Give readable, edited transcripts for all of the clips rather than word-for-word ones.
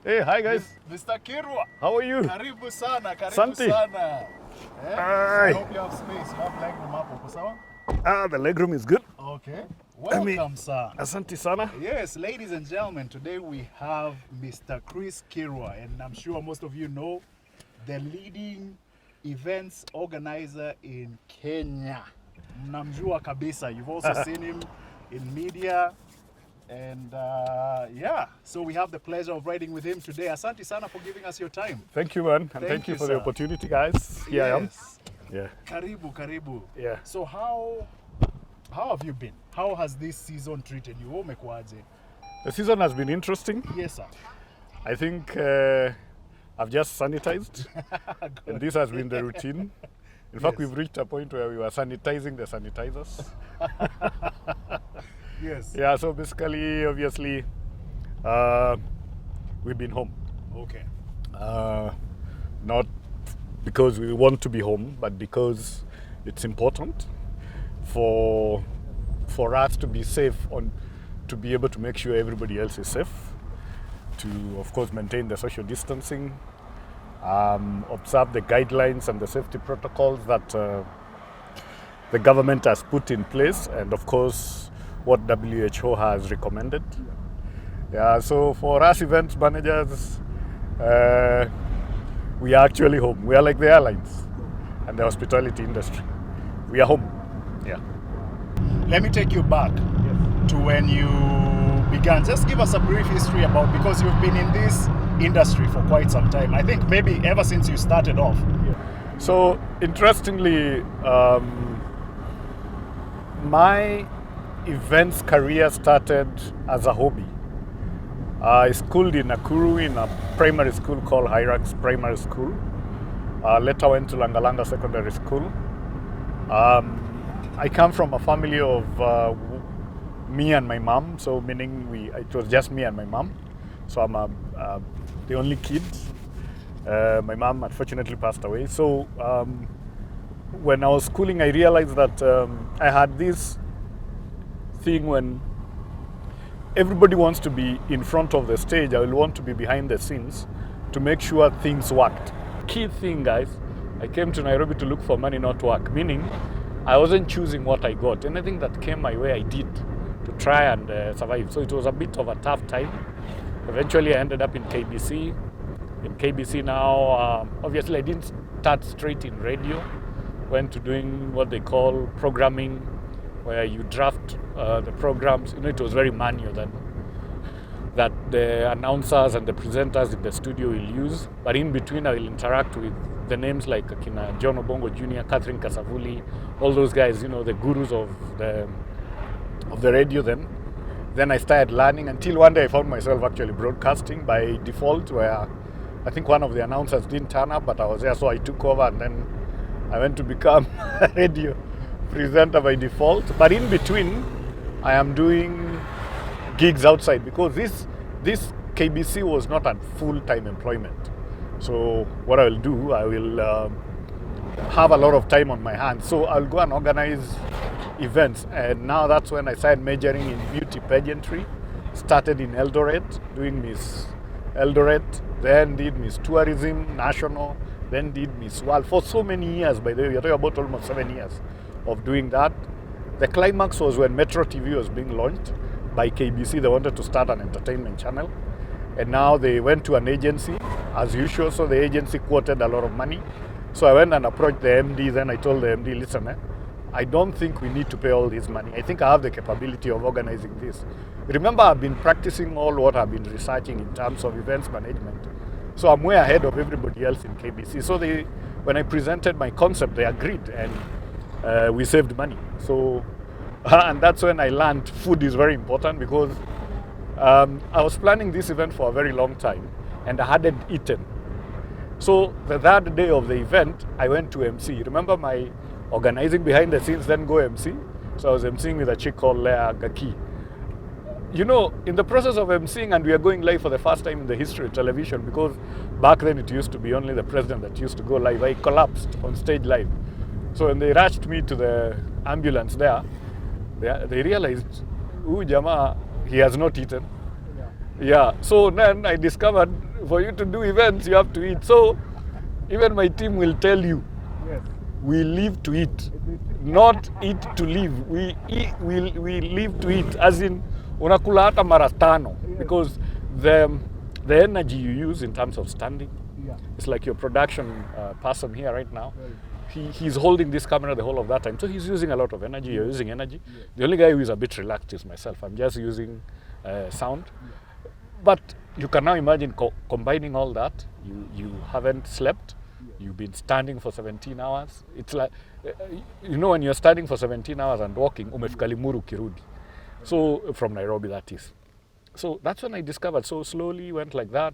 Hey, hi guys. Mr. Kirwa. How are you? Karibu sana, karibu Santi. sana. Hi. I hope you have space. You have legroom hapo, uko sawa? The legroom is good. Okay. Welcome, sir. Asante sana. Yes, ladies and gentlemen, today we have Mr. Chris Kirwa, and I'm sure most of you know the leading events organizer in Kenya. Mnamjua kabisa. You've also seen him in media. And yeah, so we have the pleasure of riding with him today. Asante sana for giving us your time. Thank you, man. And thank you for the opportunity, guys. Here I am. Yeah. Karibu, karibu. Yeah. So how have you been? How has this season treated you? Umekuaje? The season has been interesting. Yes, sir. I think I've just sanitized. And this has been the routine. In fact, we've reached a point where we were sanitizing the sanitizers. Yes. Yeah, so basically, obviously, we've been home. Okay. Not because we want to be home, but because it's important for us to be safe, to be able to make sure everybody else is safe, to, of course, maintain the social distancing, observe the guidelines and the safety protocols that the government has put in place, and, of course, what WHO has recommended. Yeah, so for us event managers, we are actually home. We are like the airlines and the hospitality industry. We are home. Yeah. Let me take you back to when you began. Just give us a brief history about, because you've been in this industry for quite some time. I think maybe ever since you started off. So interestingly, my events career started as a hobby. I schooled in Nakuru in a primary school called Hyrax Primary School. Later went to Langalanga Secondary School. I come from a family of me and my mom, so meaning it was just me and my mom. So I'm the only kid. My mom unfortunately passed away. So when I was schooling, I realized that I had this thing when everybody wants to be in front of the stage. I will want to be behind the scenes to make sure things worked. Key thing, guys, I came to Nairobi to look for money, not work, meaning I wasn't choosing what I got. Anything that came my way, I did to try and survive. So it was a bit of a tough time. Eventually, I ended up in KBC. In KBC now, obviously, I didn't start straight in radio. Went to doing what they call programming, where you draft the programs. You know, it was very manual then, that the announcers and the presenters in the studio will use. But in between, I will interact with the names like Akina John Obongo Jr., Catherine Kasavuli, all those guys, you know, the gurus of the radio then. Then I started learning until one day I found myself actually broadcasting by default, where I think one of the announcers didn't turn up, but I was there, so I took over, and then I went to become a radio presenter by default. But in between, I am doing gigs outside, because this KBC was not a full-time employment. So what I will do, I will have a lot of time on my hands. So I'll go and organize events. And now that's when I started majoring in beauty pageantry. Started in Eldoret, doing Miss Eldoret, then did Miss Tourism National, then did Miss World for so many years. By the way, we're talking about almost 7 years of doing that. The climax was when Metro TV was being launched by KBC. They wanted to start an entertainment channel, and now they went to an agency as usual. So the agency quoted a lot of money. So I went and approached the MD. Then I told the MD, listen, I don't think we need to pay all this money. I think I have the capability of organizing this. Remember, I've been practicing all what I've been researching in terms of events management. So I'm way ahead of everybody else in KBC. So when I presented my concept, they agreed, and we saved money. So, and that's when I learned food is very important, because I was planning this event for a very long time, and I hadn't eaten. So the third day of the event, I went to MC. Remember my organizing behind the scenes, then go MC? So I was MCing with a chick called Leah Gaki. You know, in the process of MCing, and we are going live for the first time in the history of television, because back then it used to be only the president that used to go live. I collapsed on stage live. So when they rushed me to the ambulance there, they realized, Jama, he has not eaten. Yeah. So then I discovered for you to do events, you have to eat. So even my team will tell you, Yes. we live to eat, not eat to live. We live to eat, as in unakula hata mara tano, because the energy you use in terms of standing, Yeah. it's like your production person here right now. He's holding this camera the whole of that time, so he's using a lot of energy. You're using energy. The only guy who is a bit relaxed is myself. I'm just using sound. But you can now imagine combining all that. You haven't slept. You've been standing for 17 hours. It's like, when you're standing for 17 hours and walking, umefika Limuru kirudi. So from Nairobi, that is. So that's when I discovered. So slowly went like that.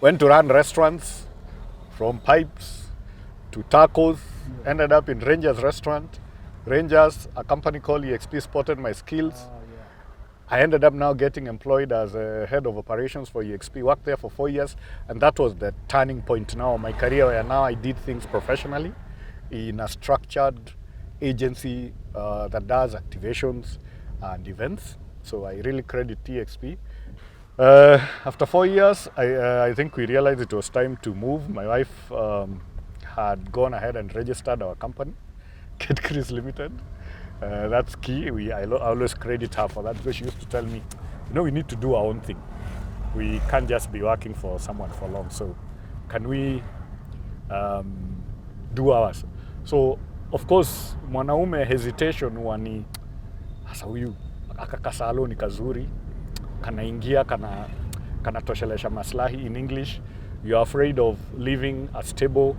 Went to run restaurants, from pipes to tacos. Ended up in Rangers restaurant. Rangers, a company called EXP, spotted my skills. I ended up now getting employed as a head of operations for EXP. Worked there for 4 years, and that was the turning point now of my career, where now I did things professionally in a structured agency that does activations and events. So I really credit EXP. After 4 years, I think we realized it was time to move. My wife had gone ahead and registered our company, Kate Chris Limited. That's key. I always credit her for that, because she used to tell me, we need to do our own thing. We can't just be working for someone for long. So can we do ours? So of course, mwanaume hesitation huwa ni hasa huyu akakasalo ni kazuri, kanaingia kanatoshelesha maslahi. In English, you're afraid of leaving a stable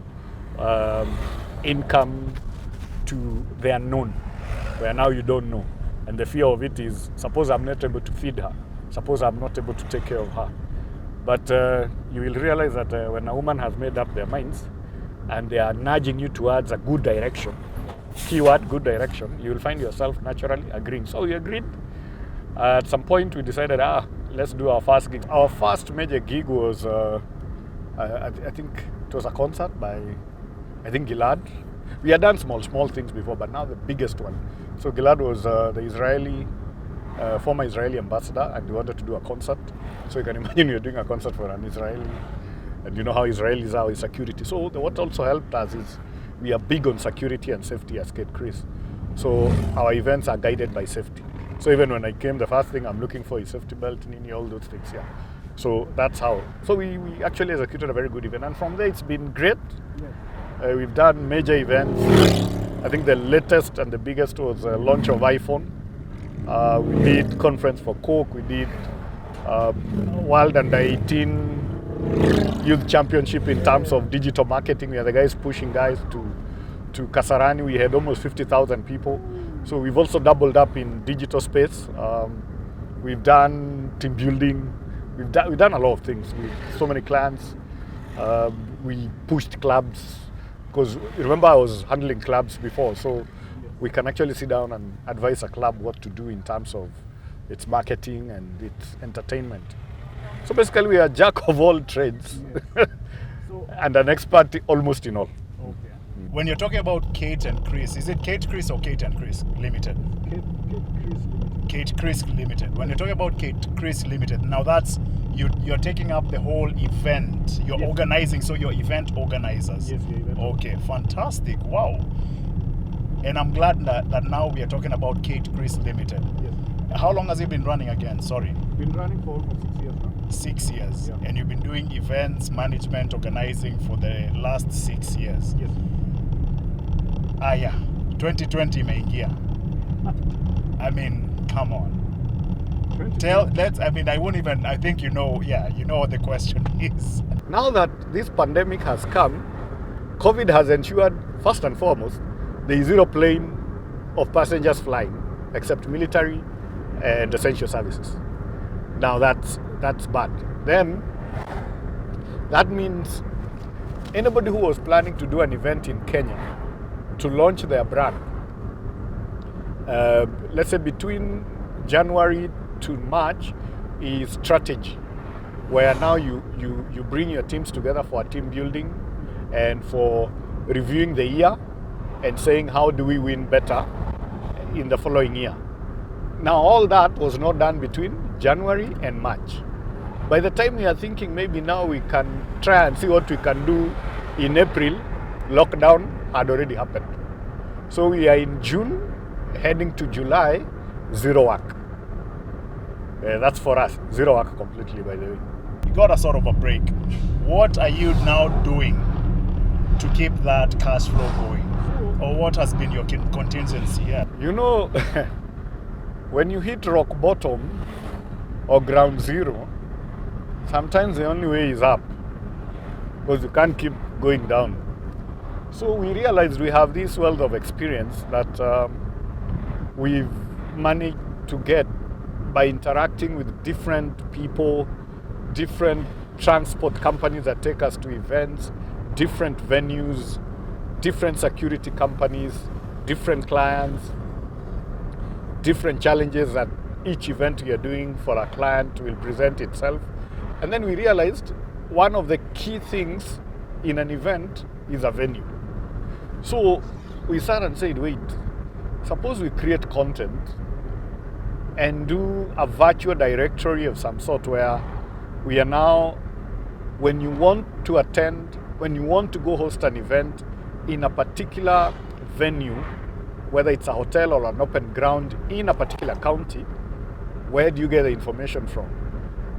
income to the unknown, where now you don't know. And the fear of it is, suppose I'm not able to feed her, suppose I'm not able to take care of her. But you will realize that when a woman has made up their minds and they are nudging you towards a good direction, keyword good direction, you will find yourself naturally agreeing. So we agreed. At some point we decided, let's do our first gig. Our first major gig was, I think it was a concert by, Gilad. We had done small things before, but now the biggest one. So Gilad was the former Israeli ambassador, and we wanted to do a concert. So you can imagine you're doing a concert for an Israeli, and you know how Israelis are with security. So what also helped us is we are big on security and safety as Kate Chris. So our events are guided by safety. So even when I came, the first thing I'm looking for is safety belt, nini, all those things, yeah. So that's how. So we actually executed a very good event, and from there it's been great. We've done major events. I think the latest and the biggest was the launch of iPhone. We did conference for Coke. We did World Under 18 Youth Championship in terms of digital marketing. We are the guys pushing guys to Kasarani. We had almost 50,000 people. So we've also doubled up in digital space. We've done team building. We've done a lot of things. So many clients. We pushed clubs. Because remember, I was handling clubs before, so we can actually sit down and advise a club what to do in terms of its marketing and its entertainment. So basically, we are jack of all trades and an expert almost in all. Okay. When you're talking about Kate and Chris, is it Kate Chris or Kate and Chris Limited? Kate Chris Limited. When you're talking about Kate Chris Limited, now that's you're taking up the whole event. You're organizing, so you're event organizers. Yes, yeah, event. Okay, fantastic. Wow. And I'm glad that now we are talking about Kate Chris Limited. Yes. How long has it been running again? Sorry. Been running for almost 6 years now. 6 years. Yeah. And you've been doing events, management, organizing for the last 6 years. Yes. 2020 imeingia. I mean, come on. I think you know what the question is. Now that this pandemic has come, COVID has ensured, first and foremost, there is zero plane of passengers flying, except military and essential services. Now that's bad. Then, that means anybody who was planning to do an event in Kenya to launch their brand, let's say between January to March, is strategy, where now you bring your teams together for a team building and for reviewing the year and saying how do we win better in the following year. Now all that was not done between January and March. By the time we are thinking maybe now we can try and see what we can do in April, lockdown had already happened. So we are in June, heading to July, zero work. That's for us, zero work completely, by the way. You got a sort of a break. What are you now doing to keep that cash flow going? Or what has been your contingency? Yeah. You know, when you hit rock bottom or ground zero, sometimes the only way is up because you can't keep going down. So we realized we have this wealth of experience that we've managed to get by interacting with different people, different transport companies that take us to events, different venues, different security companies, different clients, different challenges that each event we are doing for a client will present itself. And then we realized one of the key things in an event is a venue. So we sat and said, wait, suppose we create content and do a virtual directory of some sort where we are now, when you want to attend, when you want to go host an event in a particular venue, whether it's a hotel or an open ground in a particular county, where do you get the information from?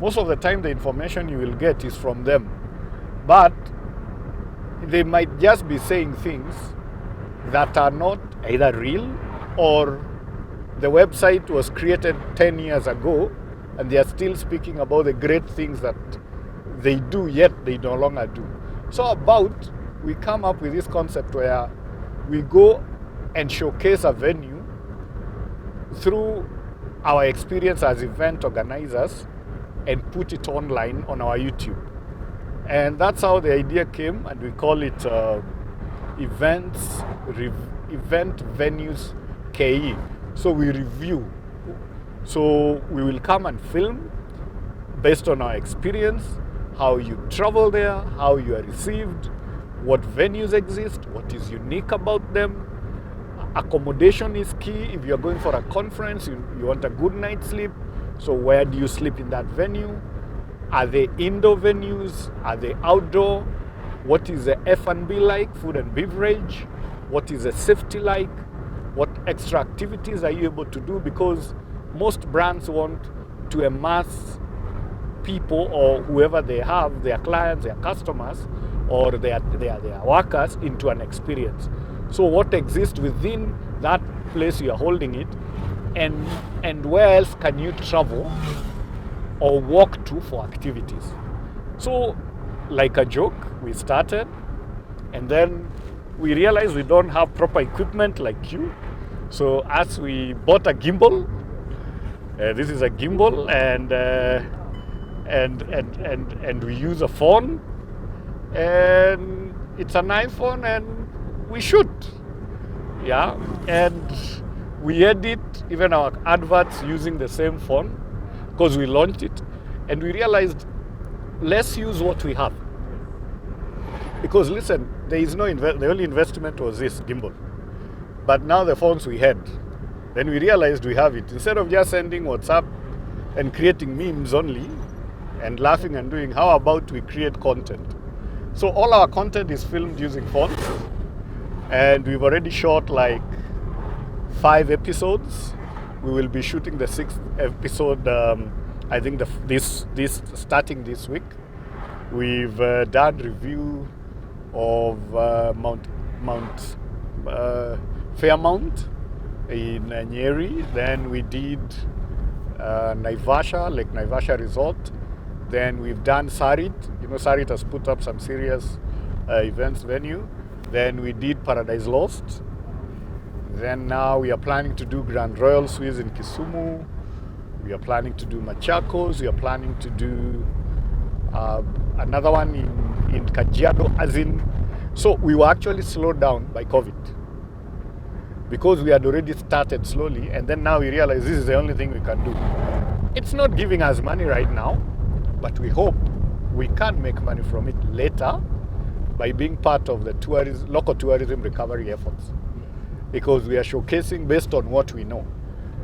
Most of the time the information you will get is from them. But they might just be saying things that are not either real or the website was created 10 years ago and they are still speaking about the great things that they do, yet they no longer do. So we come up with this concept where we go and showcase a venue through our experience as event organizers and put it online on our YouTube. And that's how the idea came, and we call it Event Venues KE. So we review. So we will come and film based on our experience, how you travel there, how you are received, what venues exist, what is unique about them. Accommodation is key. If you're going for a conference, you want a good night's sleep. So where do you sleep in that venue? Are they indoor venues? Are they outdoor? What is the F&B like, food and beverage? What is the safety like? What extra activities are you able to do? Because most brands want to immerse people or whoever they have, their clients, their customers, or their workers into an experience. So what exists within that place you are holding it, and where else can you travel or walk to for activities? So like a joke, we started, and then we realized we don't have proper equipment like you. So as we bought a gimbal, this is a gimbal, and we use a phone, and it's an iPhone, and we shoot, yeah, and we edit even our adverts using the same phone because we launched it, and we realized let's use what we have, because listen, there is no the only investment was this gimbal, but now the phones we had, then we realized we have it. Instead of just sending WhatsApp and creating memes only and laughing and doing, how about we create content? So all our content is filmed using phones, and we've already shot like 5 episodes. We will be shooting the 6th episode, I think this starting this week. We've done review of Fairmont in Nyeri. Then we did Naivasha, Lake Naivasha Resort. Then we've done Sarit. You know, Sarit has put up some serious events venue. Then we did Paradise Lost. Then now we are planning to do Grand Royal Suites in Kisumu. We are planning to do Machakos. We are planning to do another one in Kajiado, as in. So we were actually slowed down by COVID because we had already started slowly, and then now we realize this is the only thing we can do. It's not giving us money right now, but we hope we can make money from it later by being part of the local tourism recovery efforts, because we are showcasing based on what we know.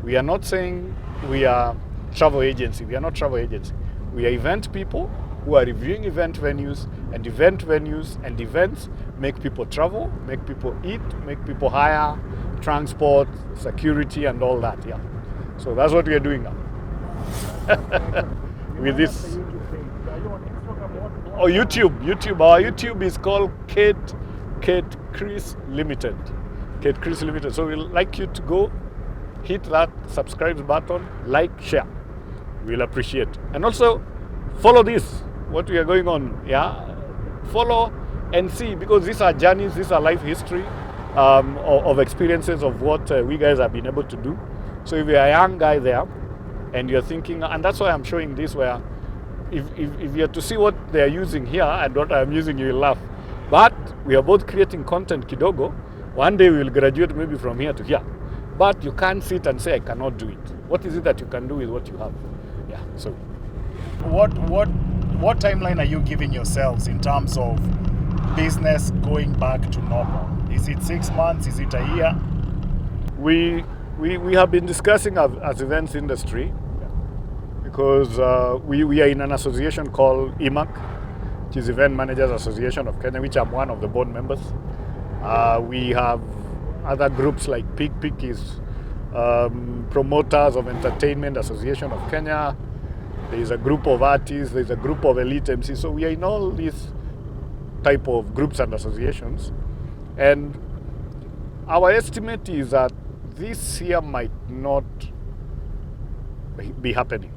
We are not saying we are travel agency. We are not travel agency. We are event people who are reviewing event venues, and events make people travel, make people eat, make people hire, transport, security, and all that. Yeah. So that's what we are doing now. With this. Oh, YouTube. Our YouTube is called Kate Chris Limited. Kate Chris Limited. So we'd like you to go hit that subscribe button, like, share. We'll appreciate. And also follow this, what we are going on. Yeah. Follow and see, because these are journeys, these are life history of experiences of what we guys have been able to do. So if you're a young guy there and you're thinking, and that's why I'm showing this, where if you're to see what they're using here and what I'm using, you'll laugh. But we are both creating content kidogo. One day we will graduate maybe from here to here. But you can't sit and say, I cannot do it. What is it that you can do with what you have? Yeah, so. What timeline are you giving yourselves in terms of business going back to normal? Is it 6 months? Is it a year? We have been discussing as events industry, because we are in an association called EMAC, which is Event Managers Association of Kenya, which I'm one of the board members. We have other groups like PIC is Promoters of Entertainment Association of Kenya. There is a group of artists, there is a group of elite MCs. So we are in all these type of groups and associations. And our estimate is that this year might not be happening.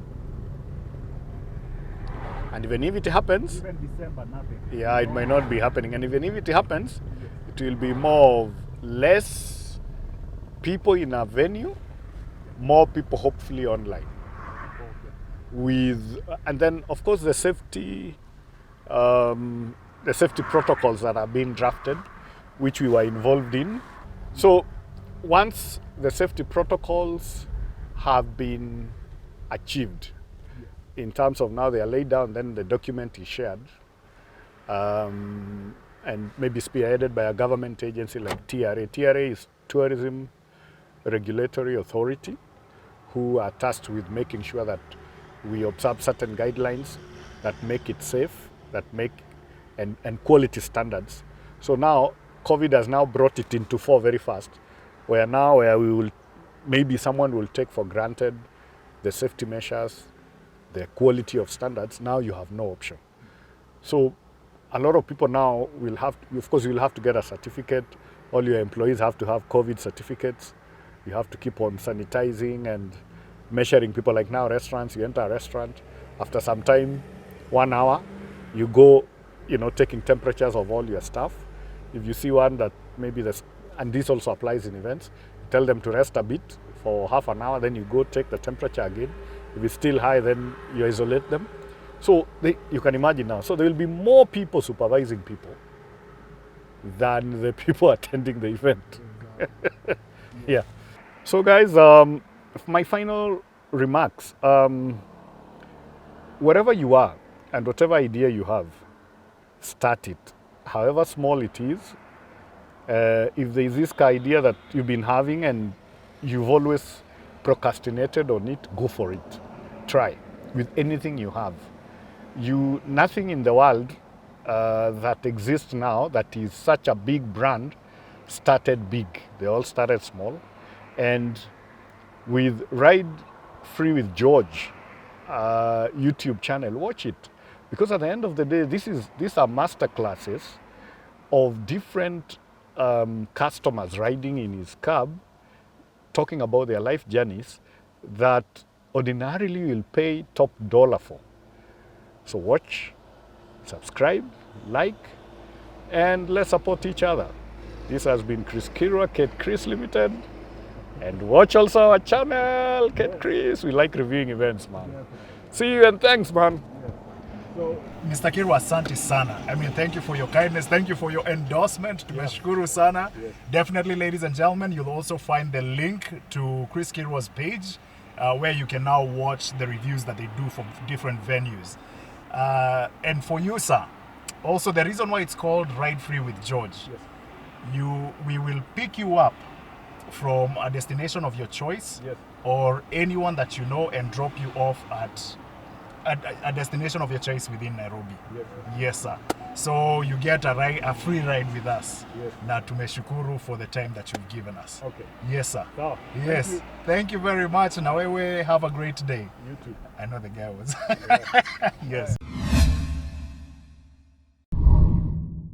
And even if it happens, Even December, nothing. yeah, it might not be happening. And even if it happens, it will be more of less people in a venue, more people hopefully online. And then of course the safety protocols that are being drafted, which we were involved in. So once the safety protocols have been achieved, in terms of now they are laid down, then the document is shared, and maybe spearheaded by a government agency like TRA. TRA is Tourism Regulatory Authority, who are tasked with making sure that we observe certain guidelines that make it safe, that make and quality standards. So now COVID has now brought it into fore very fast, where we will, maybe someone will take for granted the safety measures, the quality of standards. Now you have no option. So a lot of people now will have, of course, you'll have to get a certificate. All your employees have to have COVID certificates. You have to keep on sanitizing and measuring people. Like now restaurants, you enter a restaurant, after some time, 1 hour, you go, taking temperatures of all your staff. If you see one that maybe and this also applies in events, tell them to rest a bit for half an hour, then you go take the temperature again. If it's still high, then you isolate them. So you can imagine now. So there will be more people supervising people than the people attending the event. Yeah. So guys, my final remarks. Wherever you are and whatever idea you have, start it. However small it is. If there is this idea that you've been having and you've always procrastinated on it, go for it. Try with anything you have. Nothing in the world that exists now that is such a big brand started big. They all started small. And with RideFreeWithGeorge YouTube channel, watch it. Because at the end of the day, these are master classes of different customers riding in his cab, talking about their life journeys that ordinarily will pay top dollar for. So watch, subscribe, like, and let's support each other. This has been Chris Kirwa, Kate Chris Limited. And watch also our channel, Kate Chris. We like reviewing events, man. See you and thanks, man. So, Mr. Kirwa, asante sana. Thank you for your kindness. Thank you for your endorsement. Tumeshukuru sana. Yes. Definitely, ladies and gentlemen, you'll also find the link to Chris Kirwa's page, where you can now watch the reviews that they do from different venues. And for you, sir, also the reason why it's called Ride Free with George, we will pick you up from a destination of your choice, or anyone that you know, and drop you off at a destination of your choice within Nairobi. Yes. Yes, sir. So you get a free ride with us. Yes. Na tumeshukuru for the time that you've given us. Okay. Yes, sir. So, Yes. Thank you very much. Na wewe have a great day. You too. I know the guy was. Yeah. Yes.